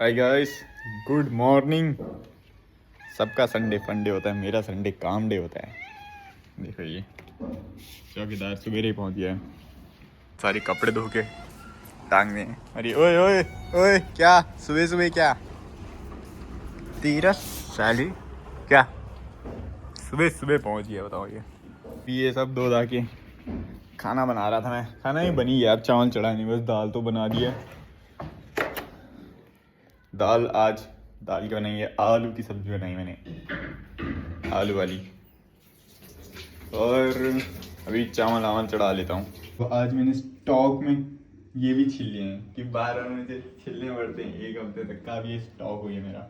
Hi guys, good morning. सबका Sunday फंडे होता है, मेरा संडे काम डे होता है। देखो ये चौकीदार सवेरे ही पहुंच गया है। सारे कपड़े धो के टांग दिए। अरे ओए ओए ओए, क्या सुबह सुबह क्या तेरा साली, क्या सुबह सुबह पहुंच गया बताओ। ये सब धो धा के खाना बना रहा था मैं। खाना ही बनी गया, अब चावल चढ़ा नहीं, बस दाल तो बना दिया। दाल आज दाल की बनाई है, आलू की सब्जी बनाई मैंने, आलू वाली। और अभी चावल वावल चढ़ा लेता हूँ। तो आज मैंने स्टॉक में ये भी छील लिए हैं कि 12 मुझे छीलने पड़ते हैं, एक हफ्ते तक का भी स्टॉक हुई है मेरा।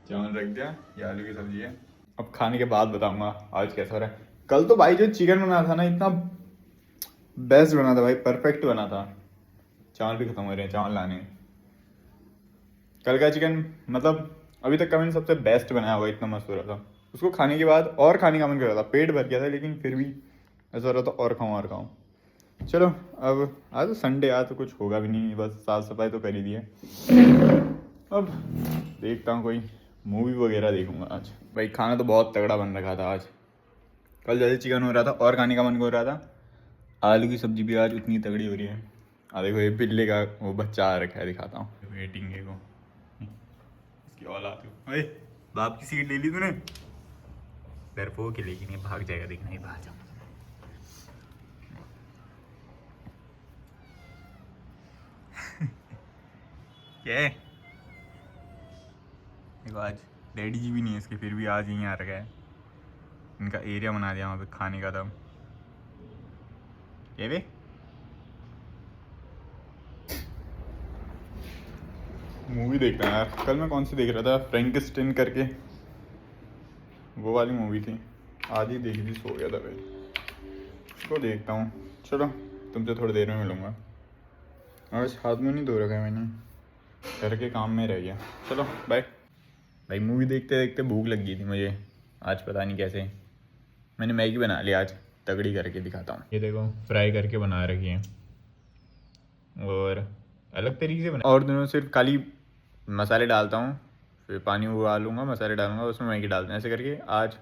चावल रख दिया, ये आलू की सब्जी है। अब खाने के बाद बताऊंगा आज कैसा हो रहा है। कल तो भाई जो चिकन बना था ना, इतना बेस्ट बना था भाई, परफेक्ट बना था। चावल भी खत्म हो रहे हैं, चावल लाने हैं। कल का चिकन मतलब अभी तक का मैंने सबसे बेस्ट बनाया हुआ, इतना मस्त हो रहा था। उसको खाने के बाद और खाने का मन कर रहा था, पेट भर गया था, लेकिन फिर भी ऐसा हो रहा था और खाऊं और खाऊं। चलो अब आज तो संडे, आज तो कुछ होगा भी नहीं, बस साफ सफाई तो कर ही दी है। अब देखता हूँ कोई मूवी वगैरह देखूंगा आज। भाई खाना तो बहुत तगड़ा बन रखा था आज। कल जैसे चिकन हो रहा था और खाने का मन हो रहा था। आलू की सब्जी भी आज उतनी तगड़ी हो रही है। देखो ये बिल्ले का वो बच्चा आ रखा है, दिखाता हूँ वेटिंग है वो, इसकी औलाद को। अरे बाप की सीट ले ली तूने, डरपोक के, लेकिन ये भाग जाएगा, देखना ही भाग जाऊँ। क्या है देखो, आज डैडी जी भी नहीं है इसके, फिर भी आज यहीं आ रखा है। इनका एरिया बना दिया वहाँ पे खाने का। तब ये वे मूवी देखना है यार। कल मैं कौन सी देख रहा था, फ्रैंकेस्टाइन करके, वो वाली मूवी थी। आधी देखी थी, सो गया था भाई। उसको देखता हूँ। चलो तुमसे थोड़ी देर में मिलूँगा। आज हाथ में नहीं धो रखा है मैंने, घर के काम में रह गया। चलो बाय। भाई मूवी देखते देखते भूख लग गई थी मुझे आज, पता नहीं कैसे। मैंने मैगी बना ली आज, तगड़ी करके दिखाता हूँ। ये देखो फ्राई करके बना रखी है, और अलग तरीके से बना। और दोनों सिर्फ खाली मसाले डालता हूँ, फिर पानी उबालूंगा, मसाले डालूंगा, उसमें मैगी डालते हैं, ऐसे करके। आज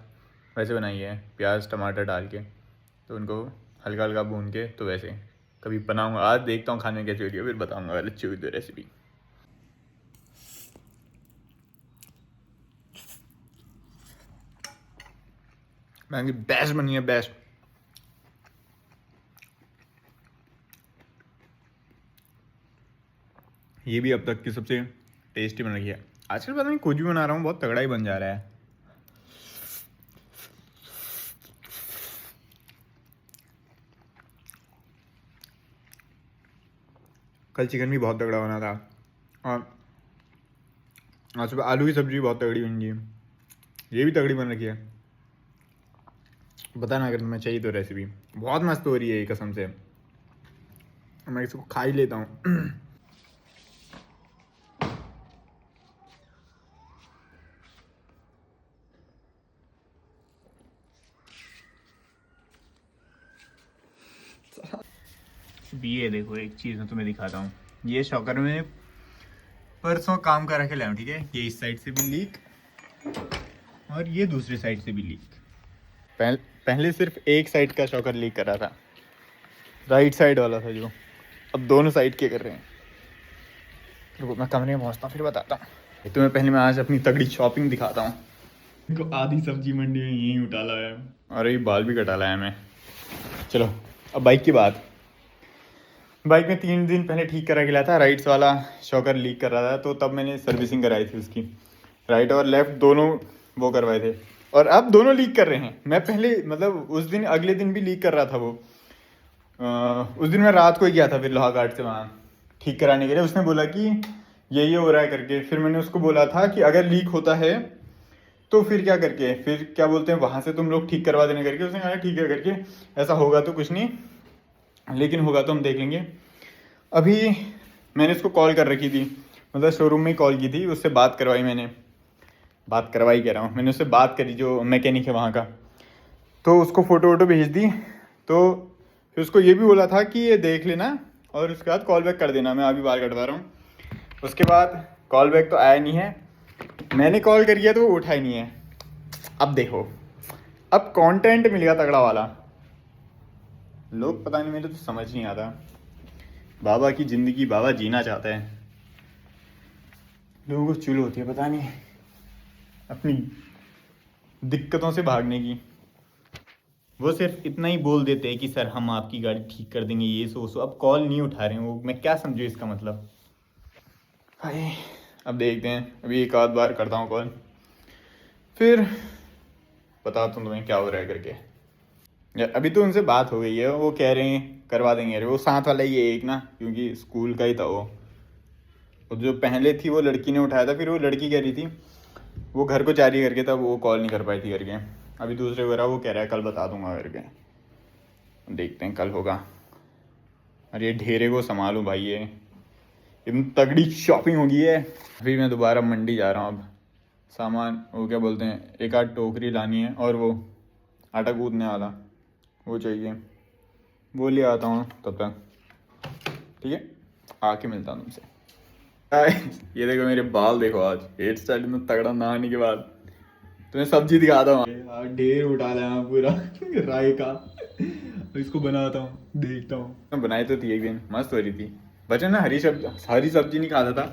वैसे बनाई है, प्याज टमाटर डाल के, तो उनको हल्का हल्का भून के। तो वैसे कभी बनाऊंगा, आज देखता हूँ खाने कैसी होती है, फिर बताऊंगा अगर अच्छी हुई तो रेसिपी। मैगी बेस्ट बनी है, बेस्ट। ये भी अब तक की सबसे टेस्टी बन रही है। आजकल पता नहीं कुछ भी बना रहा हूँ, बहुत तगड़ा ही बन जा रहा है। कल चिकन भी बहुत तगड़ा बना था, और आज सुबह आलू की सब्जी बहुत तगड़ी बन गई है। ये भी तगड़ी बन रखी है। बताना अगर तुम्हें चाहिए तो रेसिपी, बहुत मस्त हो रही है ये, कसम से। मैं इसको खा ही लेता हूँ। ये देखो एक चीज़ मैं तुम्हें दिखाता हूँ। ये शॉकर में परसों काम कर रखे लाया हूँ, ठीक है। ये इस साइड से भी लीक, और ये दूसरी साइड से भी लीक। पहले सिर्फ एक साइड का शॉकर लीक कर रहा था, राइट साइड वाला था जो। अब दोनों साइड के कर रहे हैं। रुको मैं कमरे में पहुँचता हूँ, फिर बताता हूँ। तुम्हें पहले मैं आज अपनी तगड़ी शॉपिंग दिखाता हूँ। देखो आधी सब्जी मंडी में यहीं उठा लाया है, और ये बाल भी कटा लाया मैं। चलो अब बाइक की बात। बाइक में 3 दिन पहले ठीक करा के लाया था, राइट्स वाला शॉकर लीक कर रहा था, तो तब मैंने सर्विसिंग कराई थी उसकी। राइट और लेफ्ट दोनों वो करवाए थे, और अब दोनों लीक कर रहे हैं। मैं पहले मतलब उस दिन अगले दिन भी लीक कर रहा था वो। उस दिन मैं रात को ही गया था फिर लोहा घाट से वहाँ ठीक कराने के लिए। उसने बोला कि ये हो रहा है करके। फिर मैंने उसको बोला था कि अगर लीक होता है तो फिर क्या करके, फिर क्या बोलते हैं, वहाँ से तुम लोग ठीक करवा देने करके। उसने कहा ठीक है करके, ऐसा होगा तो कुछ नहीं, लेकिन होगा तो हम देख लेंगे। अभी मैंने उसको कॉल कर रखी थी, मतलब शोरूम में ही कॉल की थी, उससे बात करवाई मैंने। बात करवाई कह रहा हूँ, मैंने उससे बात करी जो मैकेनिक है वहाँ का। तो उसको फ़ोटो वोटो भेज दी। तो फिर उसको ये भी बोला था कि ये देख लेना और उसके बाद कॉल बैक कर देना, मैं अभी बाल कटवा रहा हूँ। उसके बाद कॉल बैक तो आया नहीं है, मैंने कॉल कर किया तो वो उठा ही नहीं है। अब देखो, अब कंटेंट मिलेगा तगड़ा वाला। लोग पता नहीं, मेरे तो समझ नहीं आता, बाबा की ज़िंदगी बाबा जीना चाहते हैं, लोगों को चुल होती है पता नहीं अपनी दिक्कतों से भागने की। वो सिर्फ इतना ही बोल देते हैं कि सर हम आपकी गाड़ी ठीक कर देंगे, ये सो अब कॉल नहीं उठा रहे हैं वो, मैं क्या समझूँ इसका मतलब। हाय, अब देखते हैं, अभी एक आध बार करता हूँ कॉल, फिर बताता हूँ तुम्हें क्या हो रहा है करके। अभी तो उनसे बात हो गई है, वो कह रहे हैं करवा देंगे। अरे वो साथ वाला ही है एक ना, क्योंकि स्कूल का ही था वो जो पहले थी वो लड़की ने उठाया था, फिर वो लड़की कह रही थी वो घर को जारी करके, तब वो कॉल नहीं कर पाई थी करके। अभी दूसरे को रहा, वो कह रहा है कल बता दूंगा करके, देखते हैं कल होगा। अरे ये ढेरे को संभालूं भाई, ये इतनी तगड़ी शॉपिंग हो गई है। अभी मैं दोबारा मंडी जा रहा हूँ, अब सामान वो क्या बोलते हैं, एक आध टोकरी लानी है और वो आटा गूंदने वाला वो चाहिए, वो ले आता हूँ तब तक। ठीक है, आके मिलता हूँ तुमसे। ये देखो मेरे बाल देखो, आज हेयर स्टाइल में तगड़ा नहाने के बाद। तुम्हें सब्जी दिखाता हूँ, ढेर उठा लिया पूरा राई का, इसको बनाता हूँ, देखता हूँ। बनाई तो थी एक दिन, मस्त हो रही थी। बच्चों ना हरी सब्जी नहीं खाता था,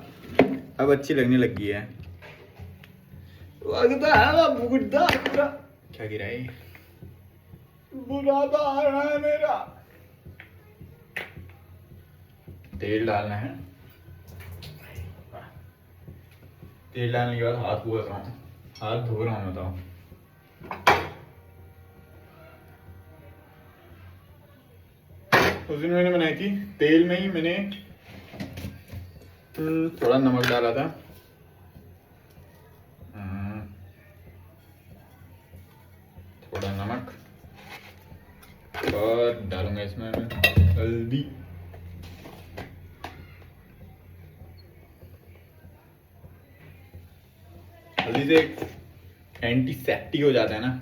अब अच्छी लगने लग गई है। क्या गिरा है, बुलाता आ रहा है मेरा। तेल डालना है, तेल डालने के बाद हाथ धो रहा हूँ, हाथ धो रहा हूँ बताओ। उस दिन मैंने बनाई थी, तेल में ही मैंने थोड़ा नमक डाला था, थोड़ा नमक, और डालूंगा इसमें हल्दी। हल्दी से एंटीसेप्टिक हो जाता है ना,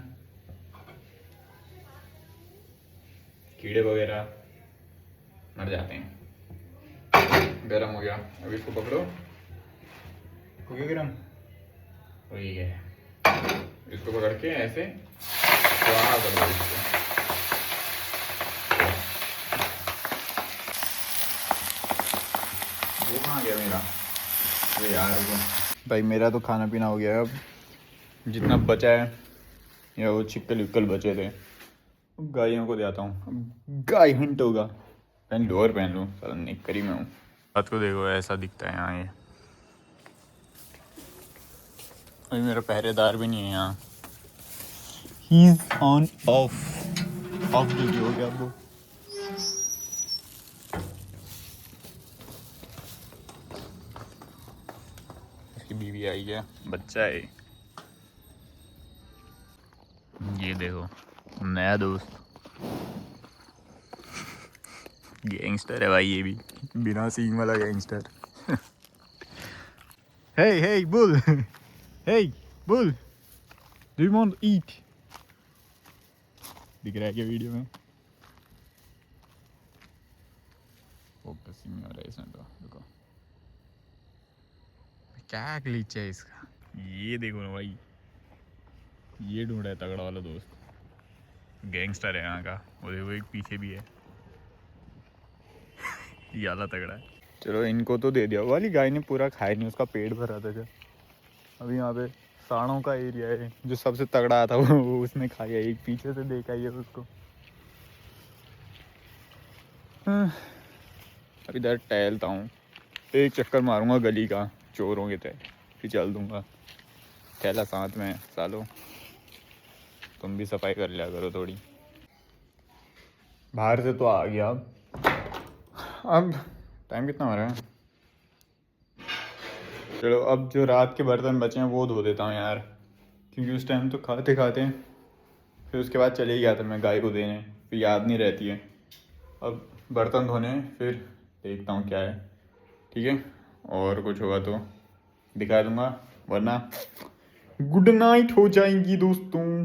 कीड़े वगैरह मर जाते हैं। गरम हो गया, अब इसको पकड़ो, हो गया गरम, हो गया है। इसको पकड़ के ऐसे स्वाहा कर दो इसको। वो कहाँ गया मेरा, ये यार वो भाई, मेरा तो खाना पीना हो गया। अब जितना बचा है, या वो चिक्कल विक्कल बचे थे, गायों को देता हूँ। गाय हंट होगा, पहन लोअर पहन लूँ, साला निक्कर ही में हूँ। रात को देखो ऐसा दिखता है यहाँ, ये अभी मेरा पहरेदार भी नहीं है यहाँ, he is on off duty हो गया वो। इसकी बीवी आई है, बच्चा है, ये देखो नया दोस्त, गैंगस्टर है भाई ये भी, बिना सींग वाला gangster. hey bull, hey bull, do you want to eat? दिख रहा है क्या वीडियो में? फोकस ही नहीं हो रहा है इसमें तो, देखो क्या ग्लिच है इसका। ये देखो ना भाई, ये ढूंढा है तगड़ा वाला दोस्त, गैंगस्टर है यहाँ का। वो देखो एक पीछे भी है, ये आला तगड़ा है। चलो इनको तो दे दिया, वाली गाय ने पूरा खाया नहीं, उसका पेट भरा था क्या। अभी यहाँ पे सांडों का एरिया है, जो सबसे तगड़ा था वो उसने खाया, एक पीछे से देखा ही है उसको। अभी इधर टहलता हूँ, एक चक्कर मारूंगा गली का चोरों के तय, फिर चल दूंगा। टहला साथ में सालो, तुम भी सफाई कर लिया करो थोड़ी। बाहर से तो आ गया, अब टाइम कितना हो रहा है। चलो अब जो रात के बर्तन बचे हैं वो धो देता हूँ यार, क्योंकि उस टाइम तो खाते खाते फिर उसके बाद चले ही गया था मैं गाय को देने, फिर याद नहीं रहती है। अब बर्तन धोने, फिर देखता हूँ क्या है। ठीक है, और कुछ होगा तो दिखा दूँगा, वरना गुड नाइट हो जाएंगी दोस्तों।